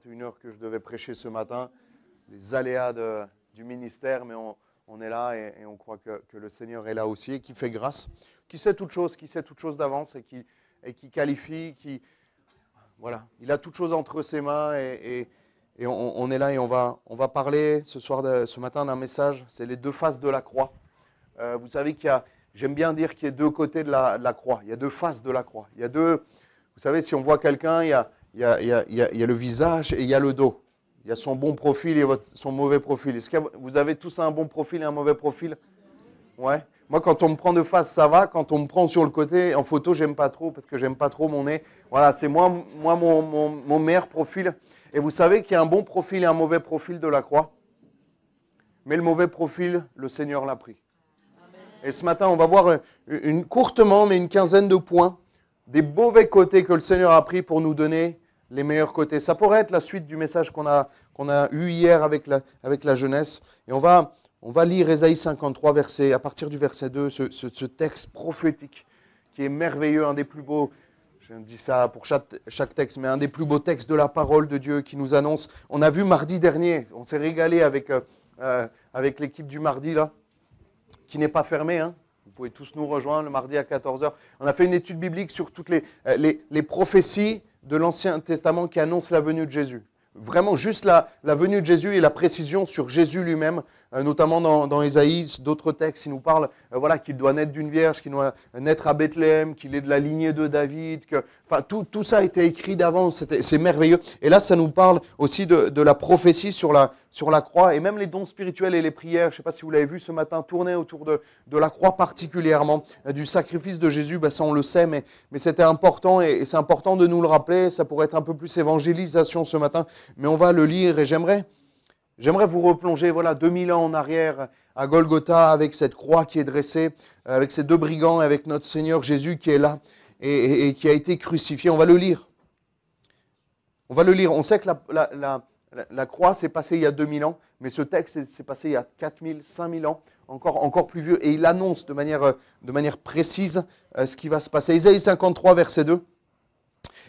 21h que je devais prêcher ce matin. Les aléas du ministère, mais on est là et on croit que le Seigneur est là aussi et qui fait grâce, qui sait toutes choses d'avance et qui qualifie, voilà, il a toutes choses entre ses mains et on est là et on va parler ce matin d'un message, c'est les deux faces de la croix. Vous savez j'aime bien dire qu'il y a deux côtés de la croix, il y a deux faces de la croix. Il y a deux, vous savez, si on voit quelqu'un, il y a le visage et il y a le dos. Il y a son bon profil et son mauvais profil. Est-ce que vous avez tous un bon profil et un mauvais profil? Ouais. Moi, quand on me prend de face, ça va. Quand on me prend sur le côté, en photo, j'aime pas trop parce que j'aime pas trop mon nez. Voilà, c'est moi mon meilleur profil. Et vous savez qu'il y a un bon profil et un mauvais profil de la croix. Mais le mauvais profil, le Seigneur l'a pris. Et ce matin, on va voir courtement, mais une quinzaine de points, des mauvais côtés que le Seigneur a pris pour nous donner les meilleurs côtés. Ça pourrait être la suite du message qu'on a eu hier avec la jeunesse. Et on va lire Ésaïe 53, à partir du verset 2, ce texte prophétique qui est merveilleux, un des plus beaux, je dis ça pour chaque texte, mais un des plus beaux textes de la parole de Dieu qui nous annonce. On a vu mardi dernier, on s'est régalé avec l'équipe du mardi, là, qui n'est pas fermée, hein. Vous pouvez tous nous rejoindre le mardi à 14h. On a fait une étude biblique sur toutes les prophéties de l'Ancien Testament qui annoncent la venue de Jésus. Vraiment juste la venue de Jésus et la précision sur Jésus lui-même, notamment dans Ésaïe, d'autres textes, il nous parle qu'il doit naître d'une vierge, qu'il doit naître à Bethléem, qu'il est de la lignée de David. Tout ça a été écrit d'avance, c'est merveilleux. Et là, ça nous parle aussi de la prophétie sur la croix et même les dons spirituels et les prières. Je ne sais pas si vous l'avez vu ce matin, tourner autour de la croix particulièrement, du sacrifice de Jésus, ça on le sait, mais c'était important et c'est important de nous le rappeler. Ça pourrait être un peu plus évangélisation ce matin, mais on va le lire et j'aimerais vous replonger 2000 ans en arrière à Golgotha avec cette croix qui est dressée, avec ces deux brigands, avec notre Seigneur Jésus qui est là et qui a été crucifié. On va le lire. On sait que la croix s'est passée il y a 2000 ans, mais ce texte s'est passé il y a 4000, 5000 ans, encore plus vieux, et il annonce de manière précise ce qui va se passer. Ésaïe 53, verset 2.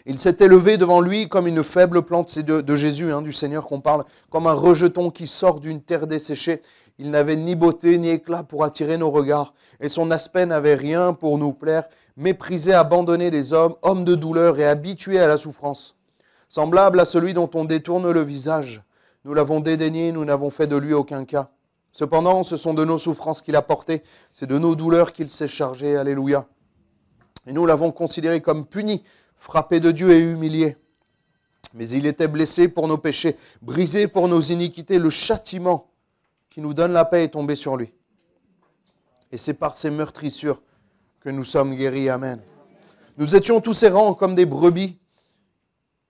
Il s'était levé devant lui comme une faible plante, c'est de Jésus, du Seigneur qu'on parle, comme un rejeton qui sort d'une terre desséchée. Il n'avait ni beauté ni éclat pour attirer nos regards, et son aspect n'avait rien pour nous plaire, méprisé, abandonné des hommes, homme de douleur et habitué à la souffrance. Semblable à celui dont on détourne le visage. Nous l'avons dédaigné, nous n'avons fait de lui aucun cas. Cependant, ce sont de nos souffrances qu'il a portées, c'est de nos douleurs qu'il s'est chargé. Alléluia. Et nous l'avons considéré comme puni, frappé de Dieu et humilié. Mais il était blessé pour nos péchés, brisé pour nos iniquités. Le châtiment qui nous donne la paix est tombé sur lui. Et c'est par ses meurtrissures que nous sommes guéris. Amen. Nous étions tous errants comme des brebis.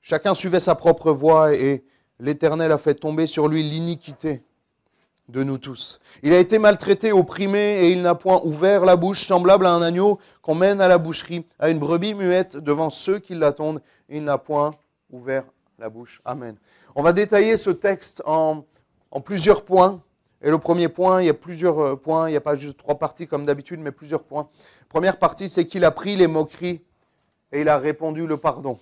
Chacun suivait sa propre voie et l'Éternel a fait tomber sur lui l'iniquité de nous tous. Il a été maltraité, opprimé et il n'a point ouvert la bouche, semblable à un agneau qu'on mène à la boucherie, à une brebis muette devant ceux qui l'attendent. Il n'a point ouvert la bouche. Amen. On va détailler ce texte en plusieurs points. Et le premier point, il y a plusieurs points, il n'y a pas juste 3 parties comme d'habitude, mais plusieurs points. Première partie, c'est qu'il a pris les moqueries et il a répandu le pardon.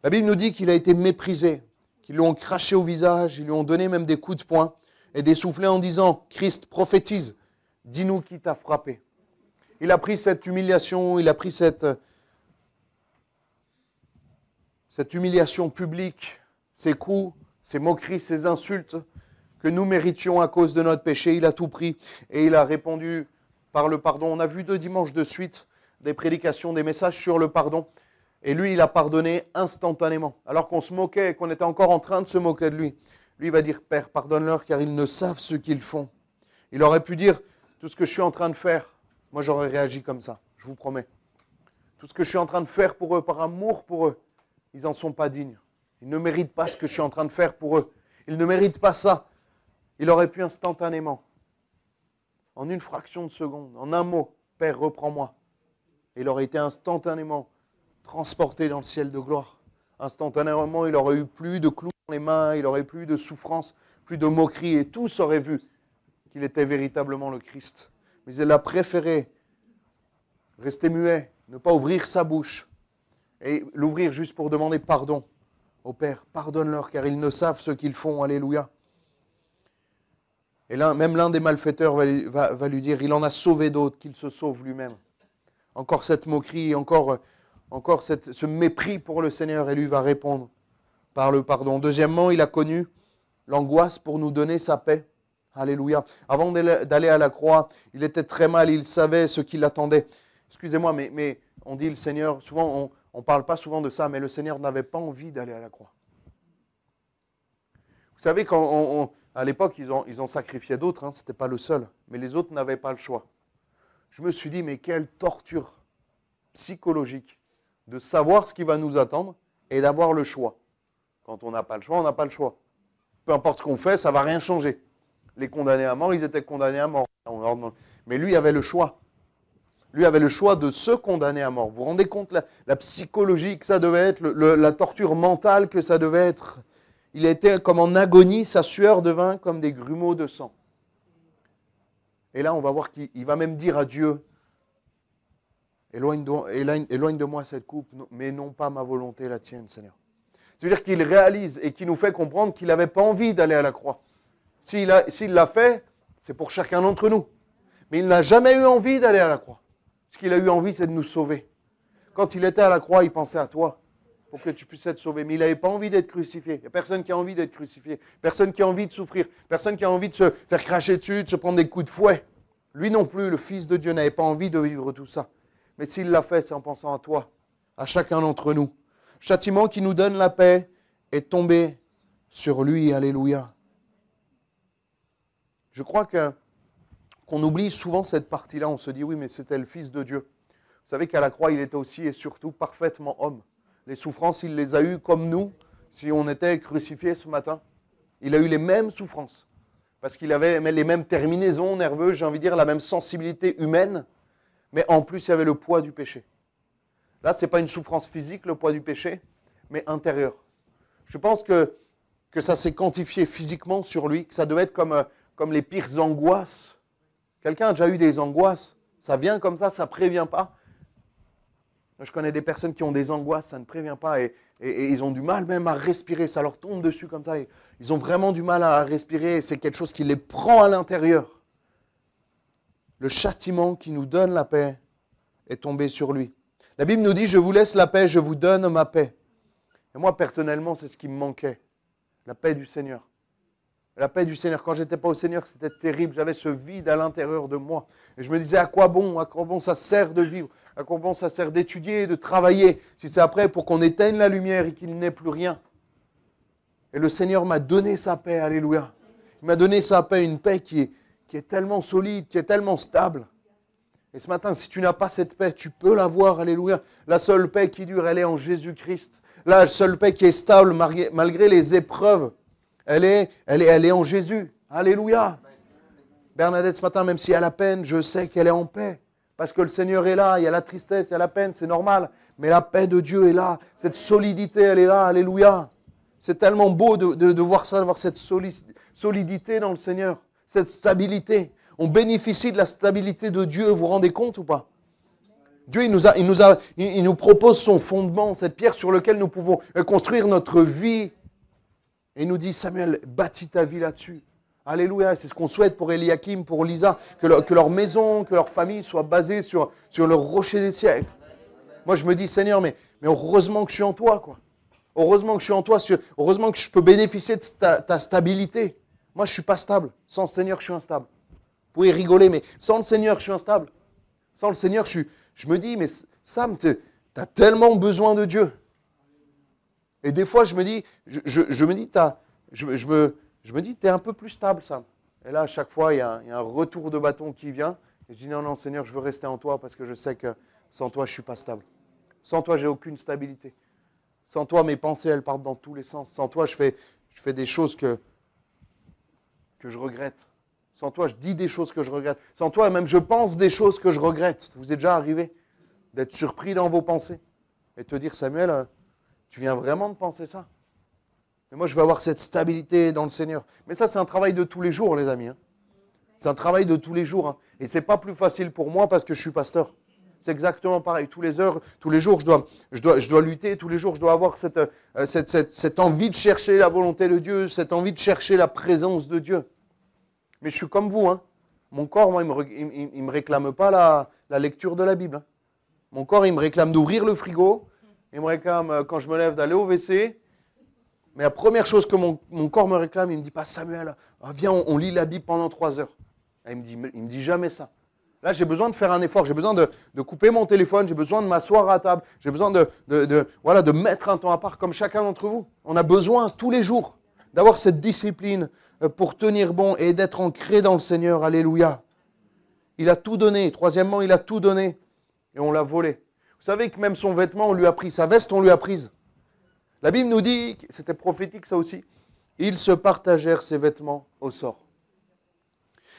La Bible nous dit qu'il a été méprisé, qu'ils lui ont craché au visage, ils lui ont donné même des coups de poing et des soufflets en disant « Christ, prophétise, dis-nous qui t'a frappé ». Il a pris cette humiliation, il a pris cette humiliation publique, ces coups, ces moqueries, ces insultes que nous méritions à cause de notre péché. Il a tout pris et il a répondu par le pardon. On a vu 2 dimanches de suite des prédications, des messages sur le pardon. Et lui, il a pardonné instantanément. Alors qu'on se moquait, qu'on était encore en train de se moquer de lui. Lui, il va dire, Père, pardonne-leur car ils ne savent ce qu'ils font. Il aurait pu dire, tout ce que je suis en train de faire, moi j'aurais réagi comme ça, je vous promets. Tout ce que je suis en train de faire pour eux, par amour pour eux, ils n'en sont pas dignes. Ils ne méritent pas ce que je suis en train de faire pour eux. Ils ne méritent pas ça. Il aurait pu instantanément, en une fraction de seconde, en un mot, Père, reprends-moi. Il aurait été instantanément transporté dans le ciel de gloire. Instantanément, il aurait eu plus de clous dans les mains, il aurait plus de souffrance, plus de moquerie, et tous auraient vu qu'il était véritablement le Christ. Mais il a préféré rester muet, ne pas ouvrir sa bouche, et l'ouvrir juste pour demander pardon Ô Père, pardonne-leur car ils ne savent ce qu'ils font. Alléluia. Et là, même l'un des malfaiteurs va lui dire, il en a sauvé d'autres, qu'il se sauve lui-même. Encore cette moquerie, encore ce mépris pour le Seigneur, et lui va répondre par le pardon. Deuxièmement, il a connu l'angoisse pour nous donner sa paix. Alléluia. Avant d'aller à la croix, il était très mal, il savait ce qui l'attendait. Excusez-moi, mais on dit le Seigneur, souvent on ne parle pas souvent de ça, mais le Seigneur n'avait pas envie d'aller à la croix. Vous savez, à l'époque, ils ont sacrifié d'autres, hein, ce n'était pas le seul, mais les autres n'avaient pas le choix. Je me suis dit, mais quelle torture psychologique de savoir ce qui va nous attendre et d'avoir le choix. Quand on n'a pas le choix, on n'a pas le choix. Peu importe ce qu'on fait, ça ne va rien changer. Les condamnés à mort, ils étaient condamnés à mort. Mais lui avait le choix. Lui avait le choix de se condamner à mort. Vous vous rendez compte la psychologie que ça devait être, la torture mentale que ça devait être. Il était comme en agonie, sa sueur devint comme des grumeaux de sang. Et là, on va voir qu'il va même dire à Dieu, éloigne de moi cette coupe, mais non pas ma volonté, la tienne, Seigneur. C'est-à-dire qu'il réalise et qu'il nous fait comprendre qu'il n'avait pas envie d'aller à la croix. S'il l'a fait, c'est pour chacun d'entre nous. Mais il n'a jamais eu envie d'aller à la croix. Ce qu'il a eu envie, c'est de nous sauver. Quand il était à la croix, il pensait à toi, pour que tu puisses être sauvé. Mais il n'avait pas envie d'être crucifié. Il n'y a personne qui a envie d'être crucifié. Personne qui a envie de souffrir. Personne qui a envie de se faire cracher dessus, de se prendre des coups de fouet. Lui non plus, le Fils de Dieu, n'avait pas envie de vivre tout ça. Mais s'il l'a fait, c'est en pensant à toi, à chacun d'entre nous. Châtiment qui nous donne la paix est tombé sur lui. Alléluia. Je crois qu'on oublie souvent cette partie-là. On se dit, oui, mais c'était le Fils de Dieu. Vous savez qu'à la croix, il était aussi et surtout parfaitement homme. Les souffrances, il les a eues comme nous, si on était crucifiés ce matin. Il a eu les mêmes souffrances. Parce qu'il avait les mêmes terminaisons nerveuses, j'ai envie de dire, la même sensibilité humaine. Mais en plus, il y avait le poids du péché. Là, ce n'est pas une souffrance physique, le poids du péché, mais intérieur. Je pense que ça s'est quantifié physiquement sur lui, que ça devait être comme les pires angoisses. Quelqu'un a déjà eu des angoisses, ça vient comme ça ne prévient pas. Je connais des personnes qui ont des angoisses, ça ne prévient pas et ils ont du mal même à respirer, ça leur tombe dessus comme ça. Ils ont vraiment du mal à respirer et c'est quelque chose qui les prend à l'intérieur. Le châtiment qui nous donne la paix est tombé sur lui. La Bible nous dit, je vous laisse la paix, je vous donne ma paix. Et moi personnellement, c'est ce qui me manquait, la paix du Seigneur. La paix du Seigneur. Quand je n'étais pas au Seigneur, c'était terrible. J'avais ce vide à l'intérieur de moi. Et je me disais, à quoi bon ça sert de vivre? À quoi bon ça sert d'étudier, de travailler, si c'est après pour qu'on éteigne la lumière et qu'il n'ait plus rien? Et le Seigneur m'a donné sa paix, alléluia. Il m'a donné sa paix, une paix qui est tellement solide, qui est tellement stable. Et ce matin, si tu n'as pas cette paix, tu peux l'avoir, alléluia. La seule paix qui dure, elle est en Jésus-Christ. La seule paix qui est stable malgré les épreuves. Elle est en Jésus. Alléluia. Bernadette, ce matin, même s'il y a la peine, je sais qu'elle est en paix. Parce que le Seigneur est là, il y a la tristesse, il y a la peine, c'est normal. Mais la paix de Dieu est là. Cette solidité, elle est là. Alléluia. C'est tellement beau de voir ça, de voir cette solidité dans le Seigneur. Cette stabilité. On bénéficie de la stabilité de Dieu, vous vous rendez compte ou pas? Dieu, il nous propose son fondement, cette pierre sur laquelle nous pouvons construire notre vie. Et il nous dit, Samuel, bâtis ta vie là-dessus. Alléluia, c'est ce qu'on souhaite pour Eliakim, pour Lisa, que leur maison, que leur famille soit basée sur le rocher des siècles. Moi, je me dis, Seigneur, mais heureusement que je suis en toi, quoi. Heureusement que je suis en toi, heureusement que je peux bénéficier de ta stabilité. Moi, je ne suis pas stable. Sans le Seigneur, je suis instable. Vous pouvez rigoler, mais sans le Seigneur, je suis instable. Sans le Seigneur, je me dis, mais Sam, tu as tellement besoin de Dieu. Et des fois, je me dis, tu es un peu plus stable, Sam. Et là, à chaque fois, il y a un retour de bâton qui vient. Et je dis, non, Seigneur, je veux rester en toi parce que je sais que sans toi, je ne suis pas stable. Sans toi, j'ai aucune stabilité. Sans toi, mes pensées, elles partent dans tous les sens. Sans toi, je fais des choses que je regrette. Sans toi, je dis des choses que je regrette. Sans toi, même, je pense des choses que je regrette. Ça vous est déjà arrivé d'être surpris dans vos pensées et de te dire, Samuel, tu viens vraiment de penser ça? Et moi, je veux avoir cette stabilité dans le Seigneur. Mais ça, c'est un travail de tous les jours, les amis. C'est un travail de tous les jours. Et ce n'est pas plus facile pour moi parce que je suis pasteur. C'est exactement pareil. Tous les jours, je dois lutter. Tous les jours, je dois avoir cette envie de chercher la volonté de Dieu, cette envie de chercher la présence de Dieu. Mais je suis comme vous. Hein. Mon corps, moi, il me réclame pas la lecture de la Bible. Hein. Mon corps, il me réclame d'ouvrir le frigo. Il me réclame, quand je me lève, d'aller au WC. Mais la première chose que mon corps me réclame, il ne me dit pas, Samuel, viens, on lit la Bible pendant 3 heures. Il me dit jamais ça. Là, j'ai besoin de faire un effort, j'ai besoin de couper mon téléphone, j'ai besoin de m'asseoir à table, j'ai besoin de mettre un temps à part comme chacun d'entre vous. On a besoin tous les jours d'avoir cette discipline pour tenir bon et d'être ancré dans le Seigneur. Alléluia. Il a tout donné. Troisièmement, il a tout donné et on l'a volé. Vous savez que même son vêtement, on lui a pris. Sa veste, on lui a prise. La Bible nous dit, c'était prophétique ça aussi, ils se partagèrent ses vêtements au sort.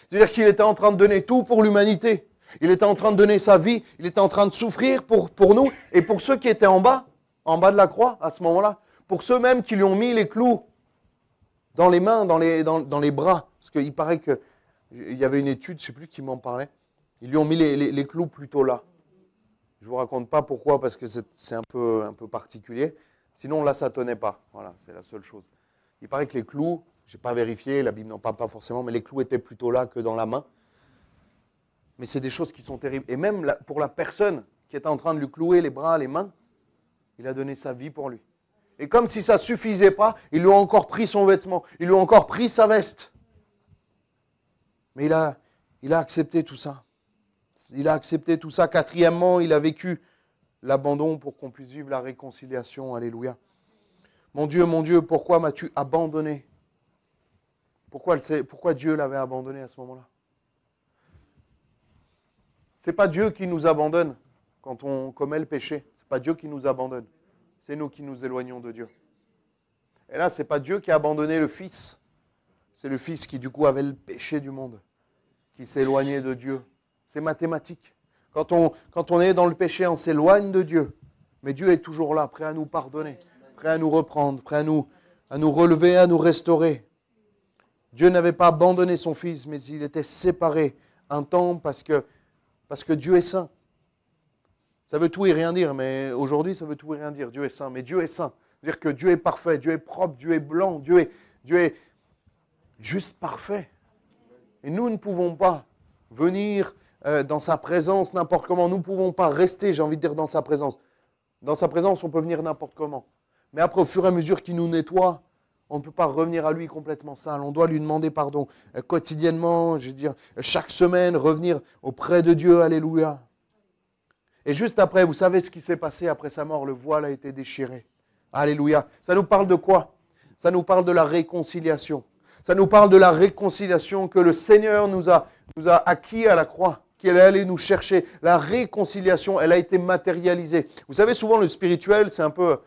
C'est-à-dire qu'il était en train de donner tout pour l'humanité. Il était en train de donner sa vie. Il était en train de souffrir pour nous. Et pour ceux qui étaient en bas de la croix, à ce moment-là, pour ceux même qui lui ont mis les clous dans les mains, dans les bras. Parce qu'il paraît qu'il y avait une étude, je ne sais plus qui m'en parlait. Ils lui ont mis les clous plutôt là. Je ne vous raconte pas pourquoi, parce que c'est un peu particulier. Sinon, là, ça ne tenait pas. Voilà, c'est la seule chose. Il paraît que les clous... Je n'ai pas vérifié, la Bible n'en parle pas forcément, mais les clous étaient plutôt là que dans la main. Mais c'est des choses qui sont terribles. Et même pour la personne qui était en train de lui clouer les bras, les mains, il a donné sa vie pour lui. Et comme si ça ne suffisait pas, ils lui ont encore pris son vêtement, ils lui ont encore pris sa veste. Mais il a accepté tout ça. Il a accepté tout ça. Quatrièmement, il a vécu l'abandon pour qu'on puisse vivre la réconciliation. Alléluia. Mon Dieu, pourquoi m'as-tu abandonné ? Pourquoi Dieu l'avait abandonné à ce moment-là? Ce n'est pas Dieu qui nous abandonne quand on commet le péché. Ce n'est pas Dieu qui nous abandonne. C'est nous qui nous éloignons de Dieu. Et là, ce n'est pas Dieu qui a abandonné le Fils. C'est le Fils qui, du coup, avait le péché du monde, qui s'est éloigné de Dieu. C'est mathématique. Quand on est dans le péché, on s'éloigne de Dieu. Mais Dieu est toujours là, prêt à nous pardonner, prêt à nous reprendre, prêt à nous relever, à nous restaurer. Dieu n'avait pas abandonné son Fils, mais il était séparé un temps parce que Dieu est saint. Ça veut tout et rien dire, mais aujourd'hui, ça veut tout et rien dire. Dieu est saint, mais Dieu est saint. C'est-à-dire que Dieu est parfait, Dieu est propre, Dieu est blanc, Dieu est juste parfait. Et nous ne pouvons pas venir dans sa présence n'importe comment. Nous ne pouvons pas rester, j'ai envie de dire, dans sa présence. Dans sa présence, on peut venir n'importe comment. Mais après, au fur et à mesure qu'il nous nettoie, on ne peut pas revenir à lui complètement sale. On doit lui demander pardon quotidiennement, je veux dire, chaque semaine, revenir auprès de Dieu. Alléluia. Et juste après, vous savez ce qui s'est passé après sa mort, le voile a été déchiré. Alléluia. Ça nous parle de quoi? Ça nous parle de la réconciliation. Ça nous parle de la réconciliation que le Seigneur nous a acquis à la croix, qu'elle est allée nous chercher. La réconciliation, elle a été matérialisée. Vous savez, souvent le spirituel, c'est un peu,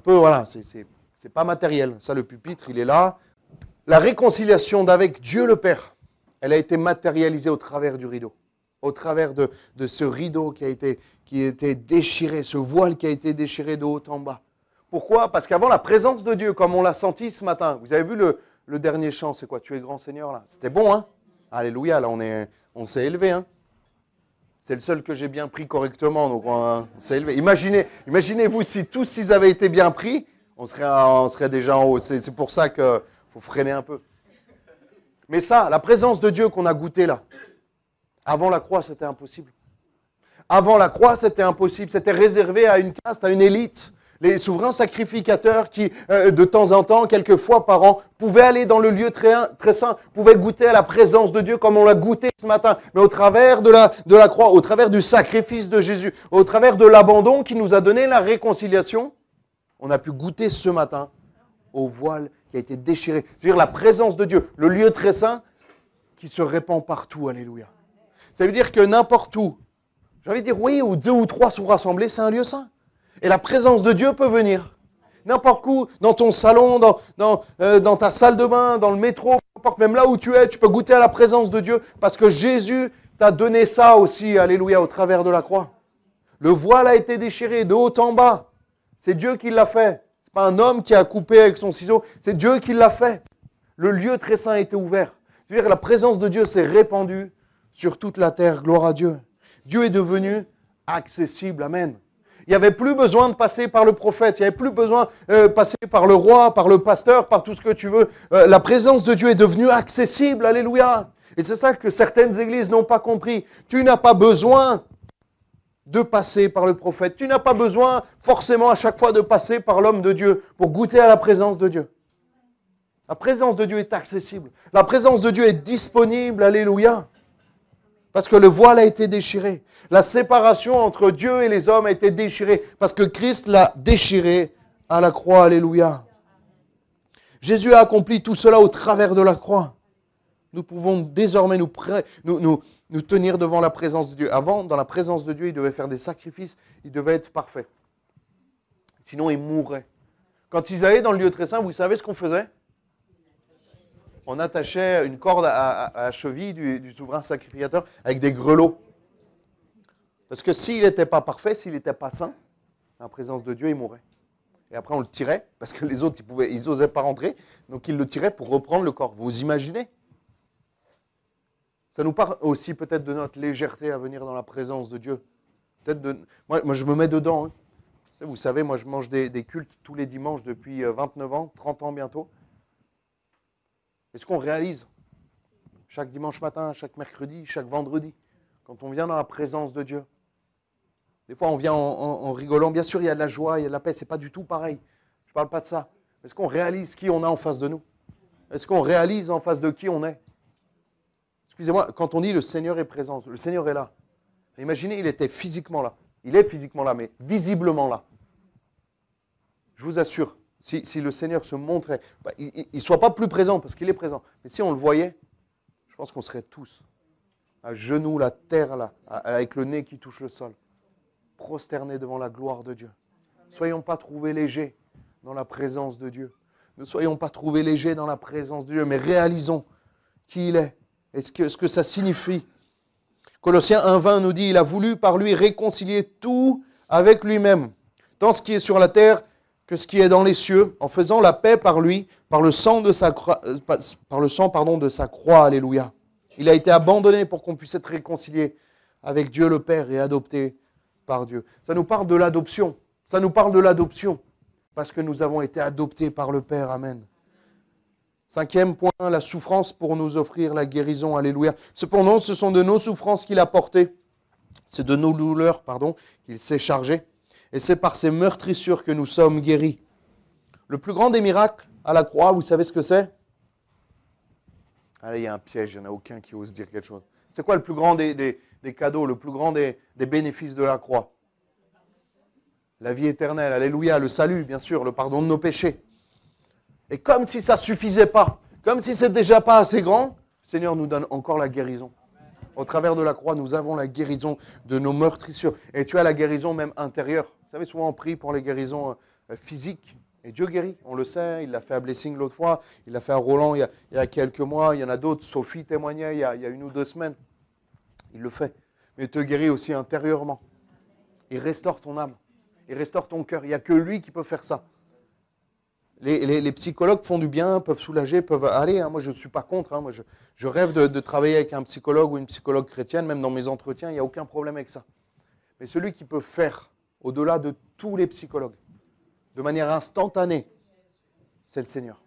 voilà, c'est pas matériel. Ça, le pupitre, il est là. La réconciliation d'avec Dieu le Père, elle a été matérialisée au travers du rideau. Au travers de ce rideau qui a été déchiré, ce voile qui a été déchiré de haut en bas. Pourquoi? Parce qu'avant la présence de Dieu, comme on l'a senti ce matin, vous avez vu le dernier chant, c'est quoi? Tu es grand Seigneur là. C'était bon, hein? Alléluia, là on s'est élevé, hein? C'est le seul que j'ai bien pris correctement, donc on s'est élevé. Imaginez-vous si tous ils avaient été bien pris, on serait déjà en haut. C'est pour ça qu'il faut freiner un peu. Mais ça, la présence de Dieu qu'on a goûté là, avant la croix, c'était impossible. Avant la croix, c'était impossible. C'était réservé à une caste, à une élite. Les souverains sacrificateurs qui, de temps en temps, quelques fois par an, pouvaient aller dans le lieu très saint, pouvaient goûter à la présence de Dieu comme on l'a goûté ce matin. Mais au travers de la croix, au travers du sacrifice de Jésus, au travers de l'abandon qui nous a donné la réconciliation, on a pu goûter ce matin au voile qui a été déchiré. C'est-à-dire la présence de Dieu, le lieu très saint qui se répand partout. Alléluia. Ça veut dire que n'importe où, j'ai envie de dire oui, où 2 ou 3 sont rassemblés, c'est un lieu saint. Et la présence de Dieu peut venir. N'importe où, dans ton salon, dans ta salle de bain, dans le métro, n'importe, même là où tu es, tu peux goûter à la présence de Dieu parce que Jésus t'a donné ça aussi, alléluia, au travers de la croix. Le voile a été déchiré de haut en bas. C'est Dieu qui l'a fait. Ce n'est pas un homme qui a coupé avec son ciseau, c'est Dieu qui l'a fait. Le lieu très saint a été ouvert. C'est-à-dire que la présence de Dieu s'est répandue sur toute la terre. Gloire à Dieu. Dieu est devenu accessible. Amen. Il n'y avait plus besoin de passer par le prophète, il n'y avait plus besoin de passer par le roi, par le pasteur, par tout ce que tu veux. La présence de Dieu est devenue accessible, alléluia. Et c'est ça que certaines églises n'ont pas compris. Tu n'as pas besoin de passer par le prophète. Tu n'as pas besoin forcément à chaque fois de passer par l'homme de Dieu pour goûter à la présence de Dieu. La présence de Dieu est accessible. La présence de Dieu est disponible, alléluia. Parce que le voile a été déchiré. La séparation entre Dieu et les hommes a été déchirée. Parce que Christ l'a déchiré à la croix. Alléluia. Jésus a accompli tout cela au travers de la croix. Nous pouvons désormais nous tenir devant la présence de Dieu. Avant, dans la présence de Dieu, il devait faire des sacrifices. Il devait être parfait. Sinon, il mourrait. Quand ils allaient dans le lieu très saint, vous savez ce qu'on faisait ? On attachait une corde à la cheville du souverain sacrificateur avec des grelots. Parce que s'il n'était pas parfait, s'il n'était pas saint, en présence de Dieu, il mourrait. Et après, on le tirait, parce que les autres, ils n'osaient pas rentrer, donc ils le tiraient pour reprendre le corps. Vous imaginez ? Ça nous parle aussi peut-être de notre légèreté à venir dans la présence de Dieu. Moi, je me mets dedans. Hein. Vous savez, moi, je mange des cultes tous les dimanches depuis 29 ans, 30 ans bientôt. Est-ce qu'on réalise chaque dimanche matin, chaque mercredi, chaque vendredi, quand on vient dans la présence de Dieu? Des fois, on vient en rigolant. Bien sûr, il y a de la joie, il y a de la paix. Ce n'est pas du tout pareil. Je ne parle pas de ça. Est-ce qu'on réalise qui on a en face de nous? Est-ce qu'on réalise en face de qui on est? Excusez-moi, quand on dit le Seigneur est présent, le Seigneur est là. Imaginez, il était physiquement là. Il est physiquement là, mais visiblement là. Je vous assure, si le Seigneur se montrait, il ne soit pas plus présent parce qu'il est présent, mais si on le voyait, je pense qu'on serait tous à genoux, la terre là, avec le nez qui touche le sol, prosternés devant la gloire de Dieu. Ne soyons pas trouvés légers dans la présence de Dieu. Ne soyons pas trouvés légers dans la présence de Dieu, mais réalisons qui il est et ce que ça signifie. Colossiens 1,20 nous dit, il a voulu par lui réconcilier tout avec lui-même, tant ce qui est sur la terre que ce qui est dans les cieux, en faisant la paix par lui, par le sang de sa croix, alléluia. Il a été abandonné pour qu'on puisse être réconcilié avec Dieu le Père et adopté par Dieu. Ça nous parle de l'adoption. Ça nous parle de l'adoption, parce que nous avons été adoptés par le Père. Amen. 5e point, la souffrance pour nous offrir la guérison. Alléluia. Cependant, ce sont de nos souffrances qu'il a portées. C'est de nos douleurs, qu'il s'est chargé. Et c'est par ces meurtrissures que nous sommes guéris. Le plus grand des miracles à la croix, vous savez ce que c'est? Allez, il y a un piège, il n'y en a aucun qui ose dire quelque chose. C'est quoi le plus grand des cadeaux, le plus grand des bénéfices de la croix? La vie éternelle, alléluia, le salut, bien sûr, le pardon de nos péchés. Et comme si ça ne suffisait pas, comme si ce n'était déjà pas assez grand, le Seigneur nous donne encore la guérison. Au travers de la croix, nous avons la guérison de nos meurtrissures. Et tu as la guérison même intérieure. Vous savez, souvent on prie pour les guérisons physiques. Et Dieu guérit, on le sait. Il l'a fait à Blessing l'autre fois. Il l'a fait à Roland il y a quelques mois. Il y en a d'autres. Sophie témoignait il y a 1 ou 2 semaines. Il le fait. Mais il te guérit aussi intérieurement. Il restaure ton âme. Il restaure ton cœur. Il n'y a que lui qui peut faire ça. Les psychologues font du bien, peuvent soulager, peuvent aller. Moi, je ne suis pas contre. Moi, je rêve de travailler avec un psychologue ou une psychologue chrétienne. Même dans mes entretiens, il n'y a aucun problème avec ça. Mais celui qui peut faire au-delà de tous les psychologues, de manière instantanée, c'est le Seigneur.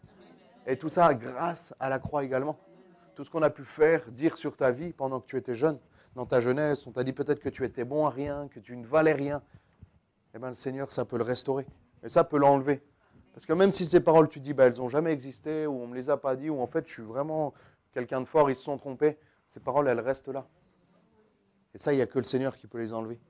Et tout ça grâce à la croix également. Tout ce qu'on a pu faire, dire sur ta vie pendant que tu étais jeune, dans ta jeunesse, on t'a dit peut-être que tu étais bon à rien, que tu ne valais rien. Eh bien, le Seigneur, ça peut le restaurer. Et ça peut l'enlever. Parce que même si ces paroles, tu dis, elles n'ont jamais existé, ou on ne me les a pas dit, ou en fait, je suis vraiment quelqu'un de fort, ils se sont trompés, ces paroles, elles restent là. Et ça, il n'y a que le Seigneur qui peut les enlever.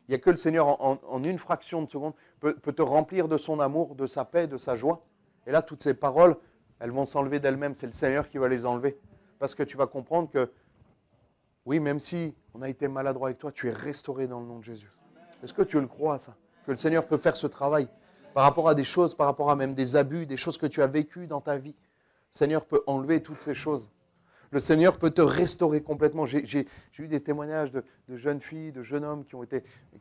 Il n'y a que le Seigneur, en une fraction de seconde, peut te remplir de son amour, de sa paix, de sa joie. Et là, toutes ces paroles, elles vont s'enlever d'elles-mêmes. C'est le Seigneur qui va les enlever. Parce que tu vas comprendre que, oui, même si on a été maladroit avec toi, tu es restauré dans le nom de Jésus. Est-ce que tu le crois, ça? Que le Seigneur peut faire ce travail par rapport à des choses, par rapport à même des abus, des choses que tu as vécues dans ta vie. Le Seigneur peut enlever toutes ces choses. Le Seigneur peut te restaurer complètement. J'ai eu des témoignages de jeunes filles, de jeunes hommes qui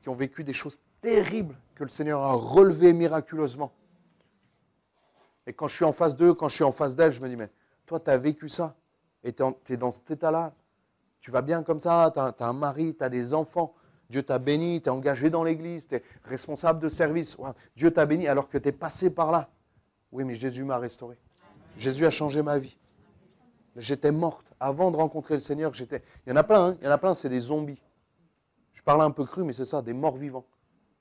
ont vécu des choses terribles que le Seigneur a relevées miraculeusement. Et quand je suis en face d'eux, quand je suis en face d'elles, je me dis, mais toi, tu as vécu ça. Et tu es dans cet état-là. Tu vas bien comme ça, tu as un mari, tu as des enfants. Dieu t'a béni, tu es engagé dans l'église, tu es responsable de service. Ouais, Dieu t'a béni alors que tu es passé par là. Oui, mais Jésus m'a restauré. Jésus a changé ma vie. J'étais morte. Avant de rencontrer le Seigneur, j'étais... Il y en a plein, hein. Il y en a plein, c'est des zombies. Je parle un peu cru, mais c'est ça, des morts vivants.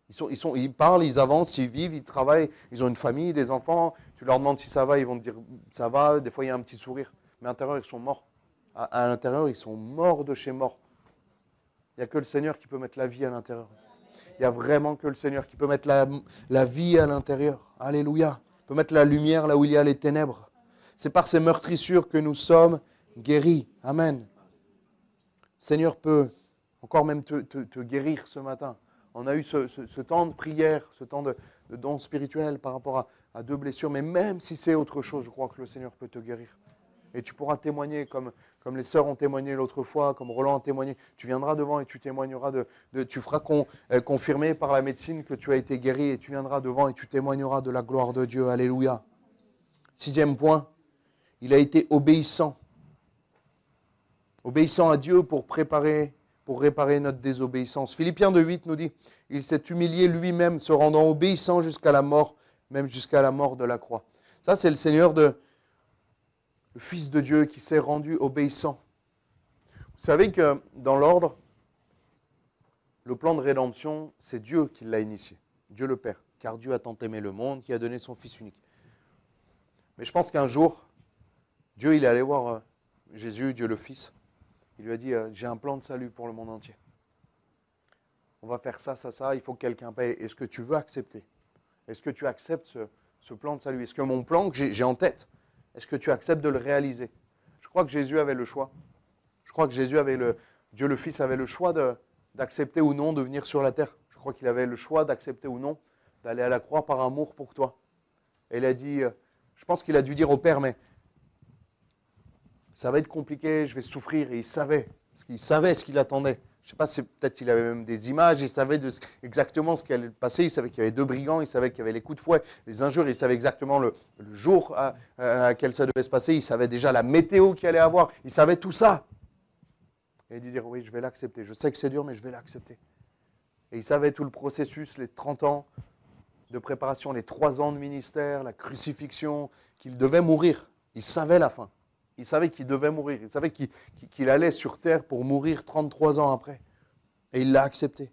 Ils parlent, ils avancent, ils vivent, ils travaillent, ils ont une famille, des enfants. Tu leur demandes si ça va, ils vont te dire ça va. Des fois, il y a un petit sourire. Mais à l'intérieur, ils sont morts. À l'intérieur, ils sont morts de chez morts. Il n'y a que le Seigneur qui peut mettre la vie à l'intérieur. Il n'y a vraiment que le Seigneur qui peut mettre la vie à l'intérieur. Alléluia. Il peut mettre la lumière là où il y a les ténèbres. C'est par ces meurtrissures que nous sommes guéris. Amen. Le Seigneur peut encore même te guérir ce matin. On a eu ce temps de prière, ce temps de don spirituel par rapport à 2 blessures. Mais même si c'est autre chose, je crois que le Seigneur peut te guérir. Et tu pourras témoigner comme les sœurs ont témoigné l'autre fois, comme Roland a témoigné. Tu viendras devant et tu témoigneras tu feras confirmer par la médecine que tu as été guéri et tu viendras devant et tu témoigneras de la gloire de Dieu. Alléluia. 6e point, il a été obéissant. Obéissant à Dieu pour réparer notre désobéissance. Philippiens 2,8 nous dit, il s'est humilié lui-même, se rendant obéissant jusqu'à la mort, même jusqu'à la mort de la croix. Ça, c'est le Seigneur le Fils de Dieu qui s'est rendu obéissant. Vous savez que dans l'ordre, le plan de rédemption, c'est Dieu qui l'a initié. Dieu le Père. Car Dieu a tant aimé le monde qu'il a donné son Fils unique. Mais je pense qu'un jour, Dieu, il est allé voir Jésus, Dieu le Fils. Il lui a dit, j'ai un plan de salut pour le monde entier. On va faire ça, ça, ça, il faut que quelqu'un paye. Est-ce que tu veux accepter? Est-ce que tu acceptes ce plan de salut? Est-ce que mon plan que j'ai en tête, est-ce que tu acceptes de le réaliser? Je crois que Jésus avait le choix. Je crois que Dieu le Fils avait le choix d'accepter ou non de venir sur la terre. Je crois qu'il avait le choix d'accepter ou non d'aller à la croix par amour pour toi. Et il a dit, je pense qu'il a dû dire au Père, mais ça va être compliqué, je vais souffrir. Et il savait, parce qu'il savait ce qu'il attendait. Je ne sais pas, peut-être qu'il avait même des images, il savait exactement ce qui allait passer, il savait qu'il y avait 2 brigands, il savait qu'il y avait les coups de fouet, les injures, il savait exactement le jour à quel ça devait se passer, il savait déjà la météo qu'il allait avoir, il savait tout ça. Et il dit dire, oui, je vais l'accepter, je sais que c'est dur, mais je vais l'accepter. Et il savait tout le processus, les 30 ans de préparation, les 3 ans de ministère, la crucifixion, qu'il devait mourir. Il savait la fin. Il savait qu'il devait mourir. Il savait qu'il allait sur terre pour mourir 33 ans après. Et il l'a accepté.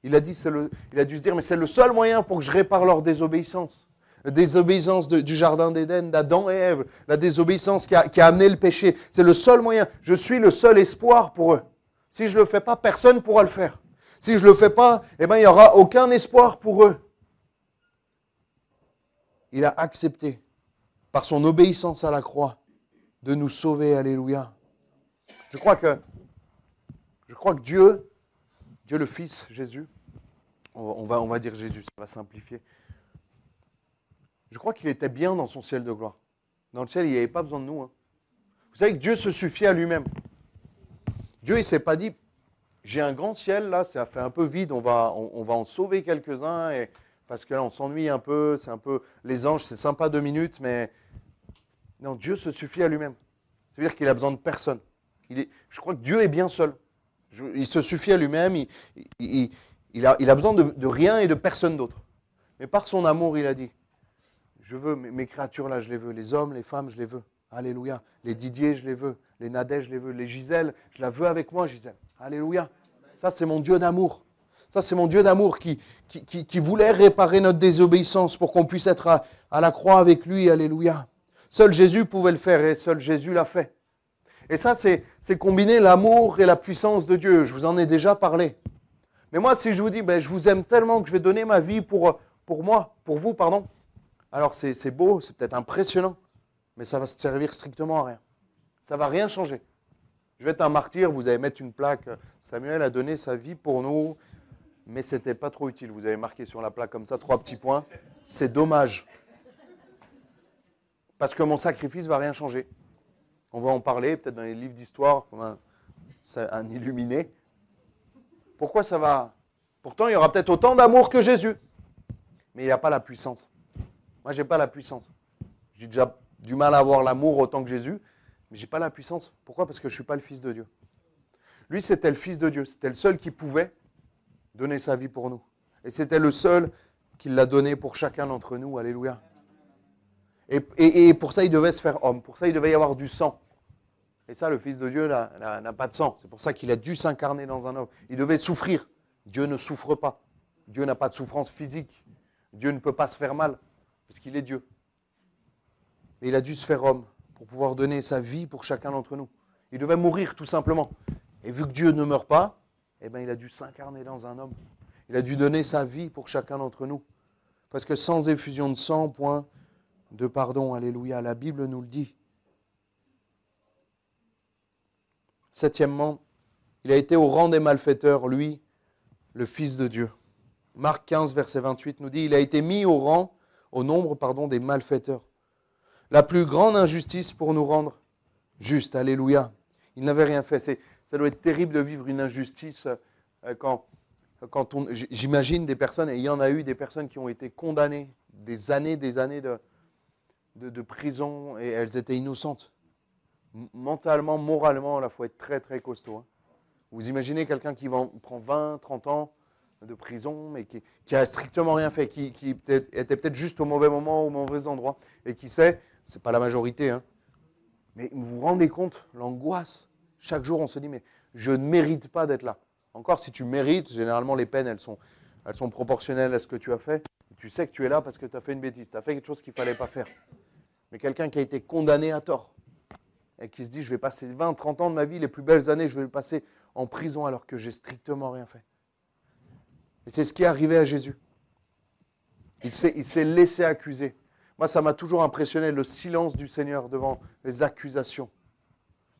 Il a dû se dire, mais c'est le seul moyen pour que je répare leur désobéissance. La désobéissance du jardin d'Éden, d'Adam et Ève. La désobéissance qui a amené le péché. C'est le seul moyen. Je suis le seul espoir pour eux. Si je ne le fais pas, personne ne pourra le faire. Si je ne le fais pas, eh ben, il n'y aura aucun espoir pour eux. Il a accepté, par son obéissance à la croix, de nous sauver. Alléluia. Je crois que Dieu le Fils, Jésus, on va dire Jésus, ça va simplifier. Je crois qu'il était bien dans son ciel de gloire. Dans le ciel, il n'y avait pas besoin de nous. Hein. Vous savez que Dieu se suffit à lui-même. Dieu, il ne s'est pas dit, j'ai un grand ciel, là, ça fait un peu vide, on va en sauver quelques-uns, parce que là, on s'ennuie un peu, c'est un peu, les anges, c'est sympa 2 minutes, mais non, Dieu se suffit à lui-même. C'est-à-dire qu'il a besoin de personne. Je crois que Dieu est bien seul. Il se suffit à lui-même, il a besoin de rien et de personne d'autre. Mais par son amour, il a dit, je veux, mes créatures là, je les veux, les hommes, les femmes, je les veux. Alléluia. Les Didier, je les veux. Les Nadège, je les veux. Les Gisèle, je la veux avec moi, Gisèle. Alléluia. Ça, c'est mon Dieu d'amour. Ça, c'est mon Dieu d'amour qui voulait réparer notre désobéissance pour qu'on puisse être à la croix avec lui. Alléluia. Seul Jésus pouvait le faire et seul Jésus l'a fait. Et ça, c'est combiner l'amour et la puissance de Dieu. Je vous en ai déjà parlé. Mais moi, si je vous dis, je vous aime tellement que je vais donner ma vie pour vous, pardon. Alors, c'est beau, c'est peut-être impressionnant, mais ça va se servir strictement à rien. Ça ne va rien changer. Je vais être un martyr, vous allez mettre une plaque. Samuel a donné sa vie pour nous, mais ce n'était pas trop utile. Vous avez marqué sur la plaque comme ça, 3 petits points. C'est dommage. Parce que mon sacrifice ne va rien changer. On va en parler, peut-être dans les livres d'histoire, comme un illuminé. Pourquoi ça va? Pourtant, il y aura peut-être autant d'amour que Jésus. Mais il n'y a pas la puissance. Moi, je n'ai pas la puissance. J'ai déjà du mal à avoir l'amour autant que Jésus, mais je n'ai pas la puissance. Pourquoi? Parce que je ne suis pas le Fils de Dieu. Lui, c'était le Fils de Dieu. C'était le seul qui pouvait. donner sa vie pour nous. Et c'était le seul qui l'a donné pour chacun d'entre nous. Alléluia. Et pour ça, il devait se faire homme. Pour ça, il devait y avoir du sang. Et ça, le Fils de Dieu n'a pas de sang. C'est pour ça qu'il a dû s'incarner dans un homme. Il devait souffrir. Dieu ne souffre pas. Dieu n'a pas de souffrance physique. Dieu ne peut pas se faire mal, parce qu'il est Dieu. Mais il a dû se faire homme pour pouvoir donner sa vie pour chacun d'entre nous. Il devait mourir, tout simplement. Et vu que Dieu ne meurt pas, eh ben, il a dû s'incarner dans un homme. Il a dû donner sa vie pour chacun d'entre nous. Parce que sans effusion de sang, point de pardon. Alléluia. La Bible nous le dit. Septièmement, il a été au rang des malfaiteurs, lui, le Fils de Dieu. Marc 15, verset 28 nous dit, il a été mis au nombre des malfaiteurs. La plus grande injustice pour nous rendre justes. Alléluia. Il n'avait rien fait. Ça doit être terrible de vivre une injustice j'imagine des personnes, et il y en a eu des personnes qui ont été condamnées des années de prison, et elles étaient innocentes. Mentalement, moralement, il faut être très très costaud. Hein. Vous imaginez quelqu'un qui prend 20, 30 ans de prison, mais qui a strictement rien fait, qui était peut-être juste au mauvais moment, au mauvais endroit, et qui sait, c'est pas la majorité, hein, mais vous vous rendez compte, l'angoisse. Chaque jour, on se dit, mais je ne mérite pas d'être là. Encore, si tu mérites, généralement, les peines, elles sont proportionnelles à ce que tu as fait. Tu sais que tu es là parce que tu as fait une bêtise, tu as fait quelque chose qu'il ne fallait pas faire. Mais quelqu'un qui a été condamné à tort, et qui se dit, je vais passer 20, 30 ans de ma vie, les plus belles années, je vais le passer en prison alors que j'ai strictement rien fait. Et c'est ce qui est arrivé à Jésus. Il s'est laissé accuser. Moi, ça m'a toujours impressionné, le silence du Seigneur devant les accusations.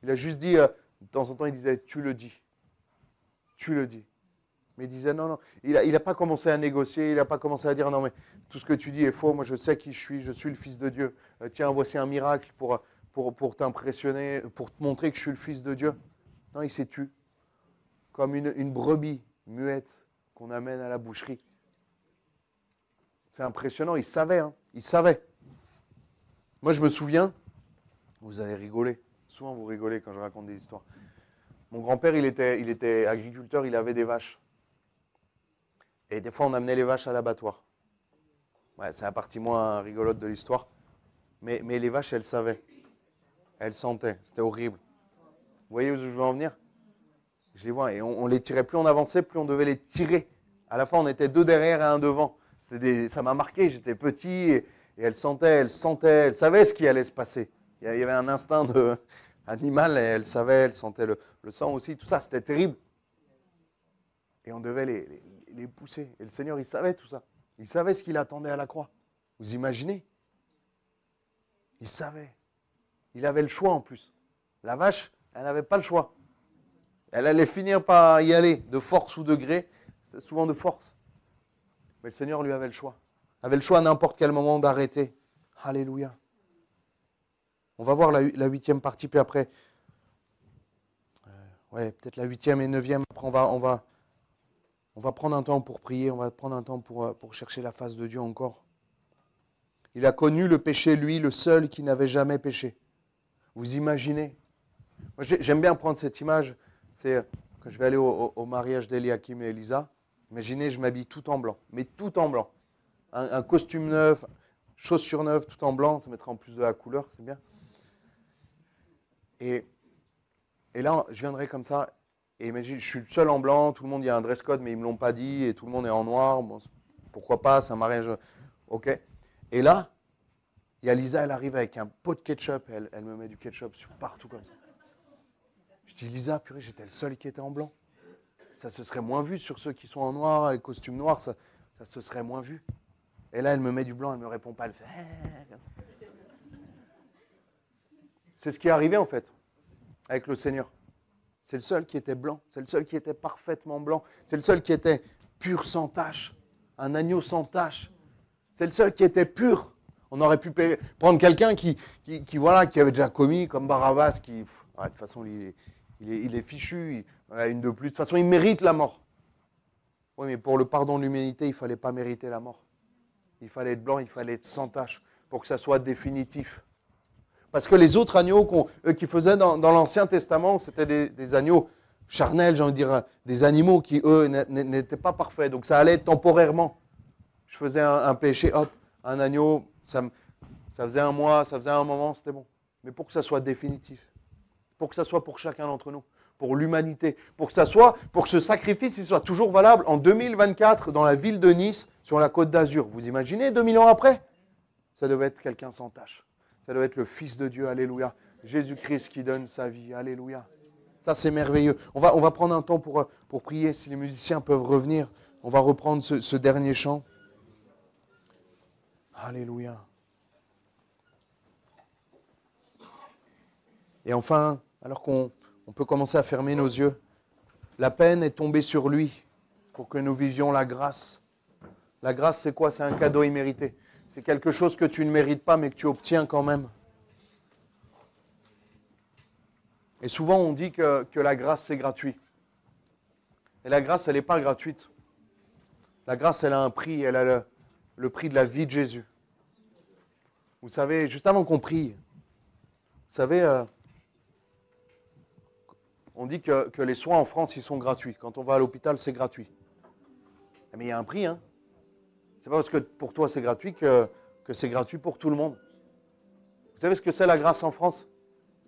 Il a juste dit, de temps en temps, il disait, tu le dis. Tu le dis. Mais il disait, non. Il n'a pas commencé à négocier, il n'a pas commencé à dire, non, mais tout ce que tu dis est faux, moi je sais qui je suis le Fils de Dieu. Tiens, voici un miracle pour t'impressionner, pour te montrer que je suis le Fils de Dieu. Non, il s'est tu. Comme une brebis muette qu'on amène à la boucherie. C'est impressionnant, il savait, hein, il savait. Moi, je me souviens, vous allez rigoler, souvent vous rigolez quand je raconte des histoires. Mon grand-père, il était agriculteur, il avait des vaches. Et des fois, on amenait les vaches à l'abattoir. Ouais, c'est la partie moins rigolote de l'histoire. Mais les vaches, elles savaient. Elles sentaient, c'était horrible. Vous voyez où je veux en venir? Je les vois, et on les tirait, plus on avançait, plus on devait les tirer. À la fin, on était 2 derrière et 1 devant. Ça m'a marqué, j'étais petit, et elles sentaient, elles savaient ce qui allait se passer. Il y avait un instinct animal, et elles savaient, elles sentaient le sang aussi, tout ça, c'était terrible. Et on devait les pousser. Et le Seigneur, il savait tout ça. Il savait ce qu'il attendait à la croix. Vous imaginez? Il savait. Il avait le choix en plus. La vache, elle n'avait pas le choix. Elle allait finir par y aller, de force ou de gré. C'était souvent de force. Mais le Seigneur lui avait le choix. Avait le choix à n'importe quel moment d'arrêter. Alléluia. On va voir la 8e partie, puis après, peut-être la 8e et 9e. Après, on va prendre un temps pour prier, on va prendre un temps pour chercher la face de Dieu encore. Il a connu le péché, lui, le seul qui n'avait jamais péché. Vous imaginez? Moi, j'aime bien prendre cette image. C'est quand je vais aller au mariage d'Eliakim et Elisa. Imaginez, je m'habille tout en blanc, mais tout en blanc. Un costume neuf, chaussures neuves, tout en blanc. Ça mettra en plus de la couleur, c'est bien. Et là, je viendrai comme ça. Et imagine, je suis seul en blanc, tout le monde, il y a un dress code, mais ils ne me l'ont pas dit, et tout le monde est en noir. Bon, pourquoi pas, c'est un mariage. Ok. Et là, il y a Lisa, elle arrive avec un pot de ketchup, elle me met du ketchup partout comme ça. Je dis, Lisa, purée, j'étais le seul qui était en blanc. Ça se serait moins vu sur ceux qui sont en noir, les costumes noirs, ça se serait moins vu. Et là, elle me met du blanc, elle ne me répond pas, elle fait comme ça. C'est ce qui est arrivé en fait, avec le Seigneur. C'est le seul qui était blanc, c'est le seul qui était parfaitement blanc, c'est le seul qui était pur sans tache, un agneau sans tache. C'est le seul qui était pur. On aurait pu prendre quelqu'un qui avait déjà commis, comme Barabbas, de toute façon, il est fichu, une de plus. De toute façon, il mérite la mort. Oui, mais pour le pardon de l'humanité, il ne fallait pas mériter la mort. Il fallait être blanc, il fallait être sans tache, pour que ça soit définitif. Parce que les autres agneaux qu'ils faisaient dans l'Ancien Testament, c'était des agneaux charnels, j'ai envie de dire, des animaux qui, eux, n'étaient pas parfaits. Donc ça allait temporairement. Je faisais un péché, hop, un agneau, ça faisait un mois, ça faisait un moment, c'était bon. Mais pour que ça soit définitif, pour que ça soit pour chacun d'entre nous, pour l'humanité, pour que ce sacrifice il soit toujours valable en 2024 dans la ville de Nice, sur la Côte d'Azur. Vous imaginez, 2000 ans après? Ça devait être quelqu'un sans tâche. Ça devait être le Fils de Dieu, alléluia. Jésus-Christ qui donne sa vie, alléluia. Ça, c'est merveilleux. On va prendre un temps pour prier, si les musiciens peuvent revenir. On va reprendre ce dernier chant. Alléluia. Et enfin, alors qu'on peut commencer à fermer nos yeux, la peine est tombée sur lui pour que nous vivions la grâce. La grâce, c'est quoi? C'est un cadeau immérité. C'est quelque chose que tu ne mérites pas, mais que tu obtiens quand même. Et souvent, on dit que la grâce, c'est gratuit. Et la grâce, elle n'est pas gratuite. La grâce, elle a un prix. Elle a le prix de la vie de Jésus. Vous savez, juste avant qu'on prie, vous savez, on dit que les soins en France, ils sont gratuits. Quand on va à l'hôpital, c'est gratuit. Mais il y a un prix, hein. C'est pas parce que pour toi, c'est gratuit que c'est gratuit pour tout le monde. Vous savez ce que c'est la grâce en France?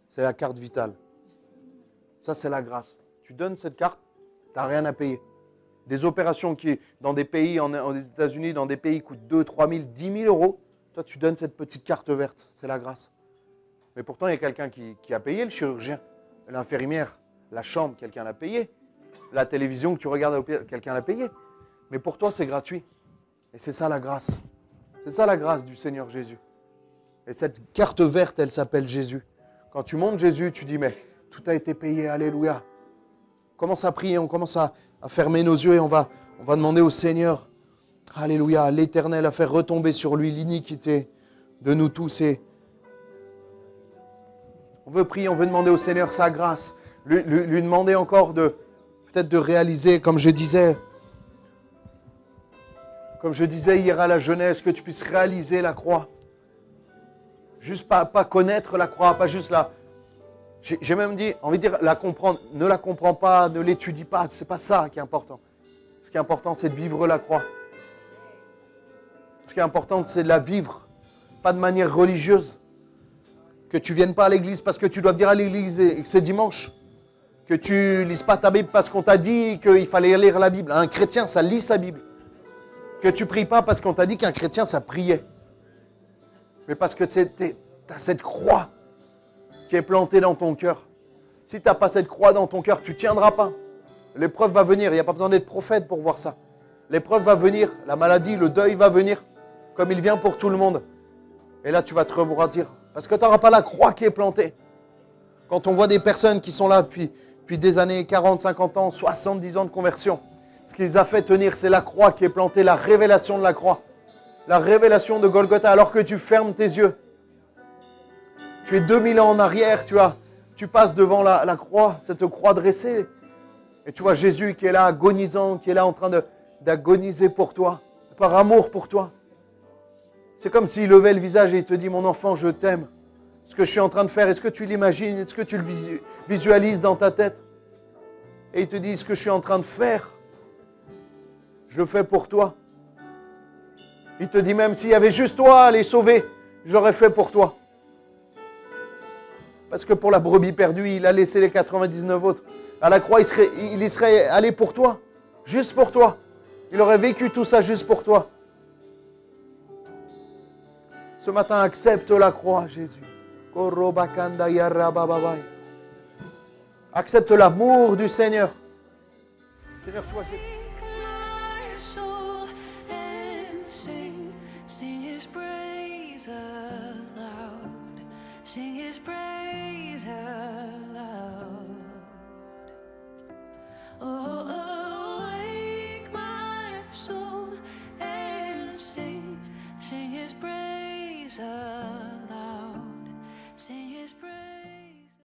C'est la carte vitale. Ça, c'est la grâce. Tu donnes cette carte, tu n'as rien à payer. Des opérations qui, dans des pays, en États-Unis, dans des pays, coûtent 2 000, 3 000, 10 000 euros. Toi, tu donnes cette petite carte verte. C'est la grâce. Mais pourtant, il y a quelqu'un qui a payé, le chirurgien, l'infirmière, la chambre, quelqu'un l'a payé. La télévision que tu regardes, quelqu'un l'a payé. Mais pour toi, c'est gratuit. Et c'est ça la grâce. C'est ça la grâce du Seigneur Jésus. Et cette carte verte, elle s'appelle Jésus. Quand tu montes Jésus, tu dis, mais tout a été payé, alléluia. On commence à prier, on commence à fermer nos yeux et on va demander au Seigneur, alléluia, à l'Éternel, à faire retomber sur lui l'iniquité de nous tous. Et on veut prier, on veut demander au Seigneur sa grâce. Lui demander encore peut-être de réaliser, comme je disais hier à la jeunesse, que tu puisses réaliser la croix. Juste pas connaître la croix, pas juste la... J'ai même envie de dire, la comprendre. Ne la comprends pas, ne l'étudie pas. C'est pas ça qui est important. Ce qui est important, c'est de vivre la croix. Ce qui est important, c'est de la vivre. Pas de manière religieuse. Que tu ne viennes pas à l'église parce que tu dois venir à l'église et que c'est dimanche. Que tu ne lises pas ta Bible parce qu'on t'a dit qu'il fallait lire la Bible. Un chrétien, ça lit sa Bible. Que tu ne pries pas parce qu'on t'a dit qu'un chrétien, ça priait. Mais parce que tu as cette croix qui est plantée dans ton cœur. Si tu n'as pas cette croix dans ton cœur, tu ne tiendras pas. L'épreuve va venir. Il n'y a pas besoin d'être prophète pour voir ça. L'épreuve va venir. La maladie, le deuil va venir. Comme il vient pour tout le monde. Et là, tu vas te refroidir. Parce que tu n'auras pas la croix qui est plantée. Quand on voit des personnes qui sont là depuis des années 40, 50 ans, 70 ans de conversion, ce qui les a fait tenir, c'est la croix qui est plantée, la révélation de la croix. La révélation de Golgotha, alors que tu fermes tes yeux. Tu es 2000 ans en arrière, tu passes devant la croix, cette croix dressée. Et tu vois Jésus qui est là, agonisant, qui est là en train d'agoniser pour toi, par amour pour toi. C'est comme s'il levait le visage et il te dit, mon enfant, je t'aime. Ce que je suis en train de faire, est-ce que tu l'imagines? Est-ce que tu le visualises dans ta tête? Et il te dit, ce que je suis en train de faire, je le fais pour toi. Il te dit même, s'il y avait juste toi à les sauver, je l'aurais fait pour toi. Parce que pour la brebis perdue, il a laissé les 99 autres. À la croix, il y serait allé pour toi. Juste pour toi. Il aurait vécu tout ça juste pour toi. Ce matin, accepte la croix, Jésus. Accepte l'amour du Seigneur. Seigneur, tu vois, Sing His praise aloud. Sing His praise.